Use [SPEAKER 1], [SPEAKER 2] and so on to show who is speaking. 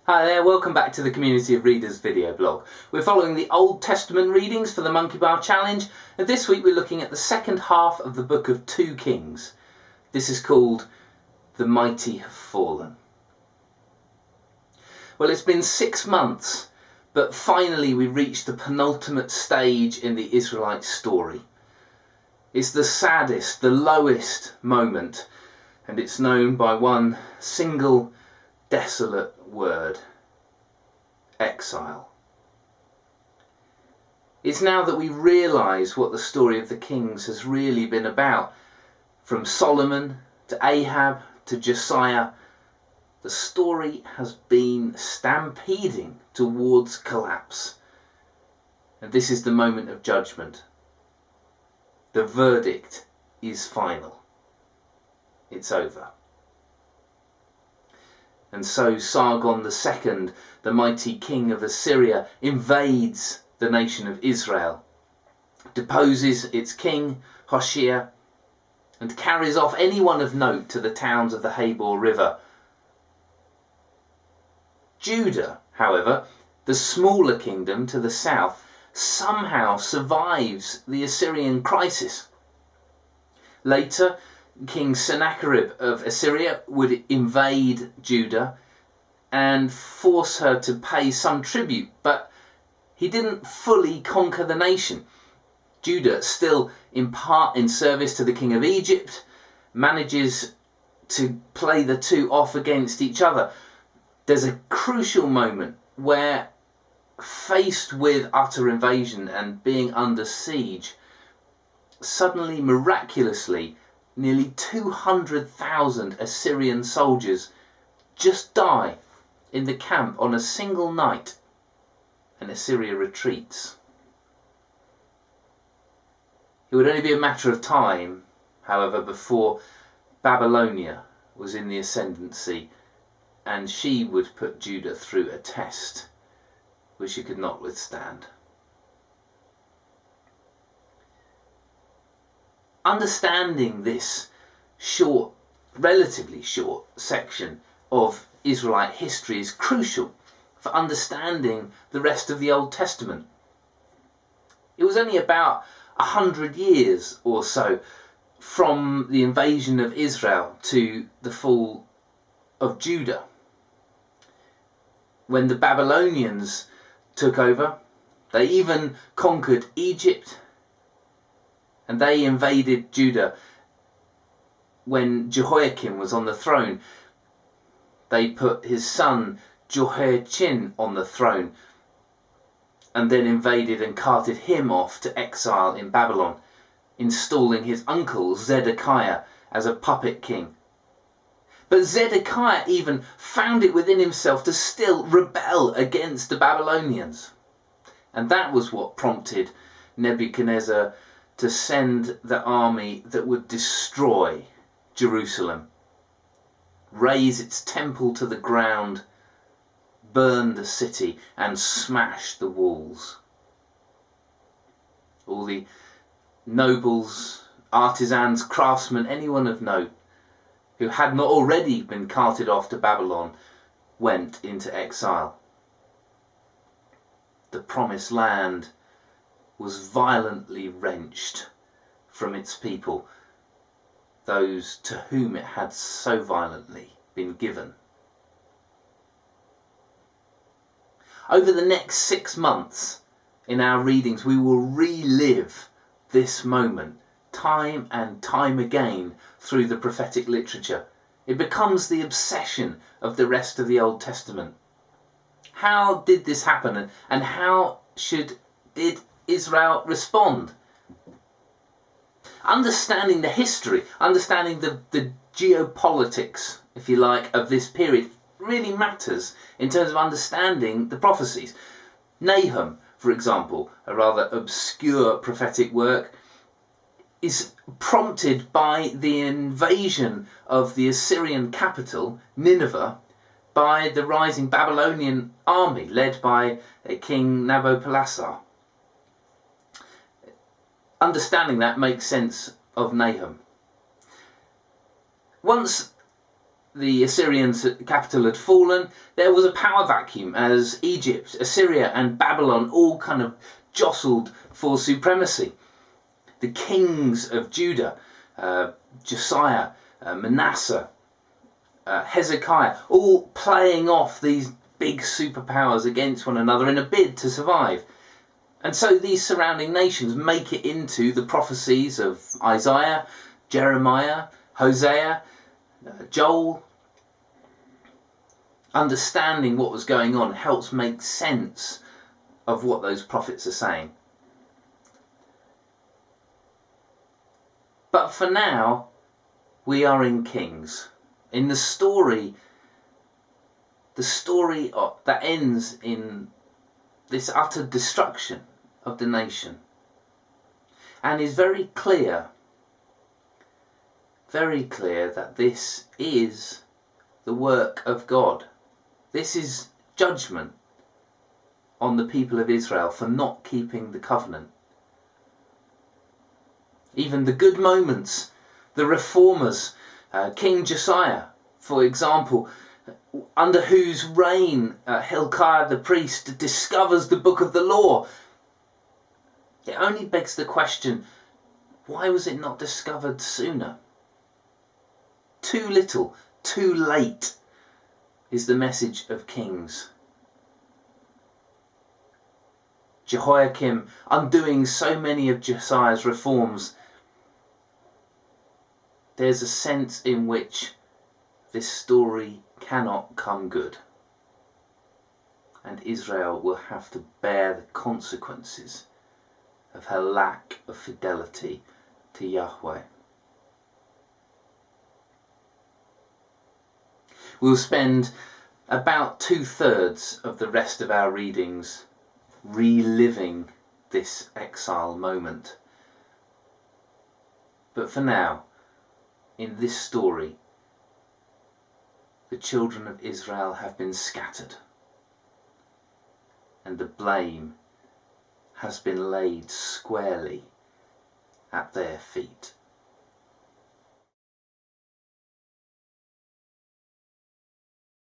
[SPEAKER 1] Hi there, welcome back to the Community of Readers video blog. We're following the Old Testament readings for the Monkey Bar Challenge, and this week we're looking at the second half of the book of 2 Kings. This is called The Mighty Have Fallen. Well, it's been 6 months, but finally we reached the penultimate stage in the Israelite story. It's the saddest, the lowest moment, and it's known by one single desolate word: exile. It's now that we realise what the story of the kings has really been about. From Solomon to Ahab to Josiah, the story has been stampeding towards collapse. And this is the moment of judgment. The verdict is final. It's over. And so Sargon II, the mighty king of Assyria, invades the nation of Israel, deposes its king, Hoshea, and carries off anyone of note to the towns of the Habor River. Judah, however, the smaller kingdom to the south, somehow survives the Assyrian crisis. Later, King Sennacherib of Assyria would invade Judah and force her to pay some tribute, but he didn't fully conquer the nation. Judah, still in part in service to the king of Egypt, manages to play the two off against each other. There's a crucial moment where, faced with utter invasion and being under siege, suddenly, miraculously, nearly 200,000 Assyrian soldiers just die in the camp on a single night, and Assyria retreats. It would only be a matter of time, however, before Babylonia was in the ascendancy, and she would put Judah through a test which she could not withstand. Understanding this short, relatively short section of Israelite history is crucial for understanding the rest of the Old Testament. It was only about 100 years or so from the invasion of Israel to the fall of Judah, when the Babylonians took over. They even conquered Egypt, and they invaded Judah when Jehoiakim was on the throne. They put his son Jehoiachin on the throne, and then invaded and carted him off to exile in Babylon, installing his uncle Zedekiah as a puppet king. But Zedekiah even found it within himself to still rebel against the Babylonians. And that was what prompted Nebuchadnezzar to send the army that would destroy Jerusalem, raze its temple to the ground, burn the city, and smash the walls. All the nobles, artisans, craftsmen, anyone of note who had not already been carted off to Babylon went into exile. The promised land was violently wrenched from its people, those to whom it had so violently been given. Over the next 6 months in our readings, we will relive this moment time and time again through the prophetic literature. It becomes the obsession of the rest of the Old Testament. How did this happen, and how did Israel respond? Understanding the history, understanding the geopolitics, if you like, of this period really matters in terms of understanding the prophecies. Nahum, for example, a rather obscure prophetic work, is prompted by the invasion of the Assyrian capital, Nineveh, by the rising Babylonian army led by King Nabopolassar. Understanding that makes sense of Nahum. Once the Assyrian capital had fallen, there was a power vacuum as Egypt, Assyria and Babylon all kind of jostled for supremacy. The kings of Judah, Josiah, Manasseh, Hezekiah, all playing off these big superpowers against one another in a bid to survive. And so these surrounding nations make it into the prophecies of Isaiah, Jeremiah, Hosea, Joel. Understanding what was going on helps make sense of what those prophets are saying. But for now, we are in Kings. In the story that ends in this utter destruction of the nation, and is very clear that this is the work of God. This is judgment on the people of Israel for not keeping the covenant. Even the good moments, the reformers, King Josiah, for example, under whose reign Hilkiah the priest discovers the book of the law. It only begs the question, why was it not discovered sooner? Too little, too late is the message of Kings. Jehoiakim undoing so many of Josiah's reforms. There's a sense in which this story cannot come good, and Israel will have to bear the consequences of her lack of fidelity to Yahweh. We'll spend about 2/3 of the rest of our readings reliving this exile moment. But for now, in this story, the children of Israel have been scattered, and the blame has been laid squarely at their feet.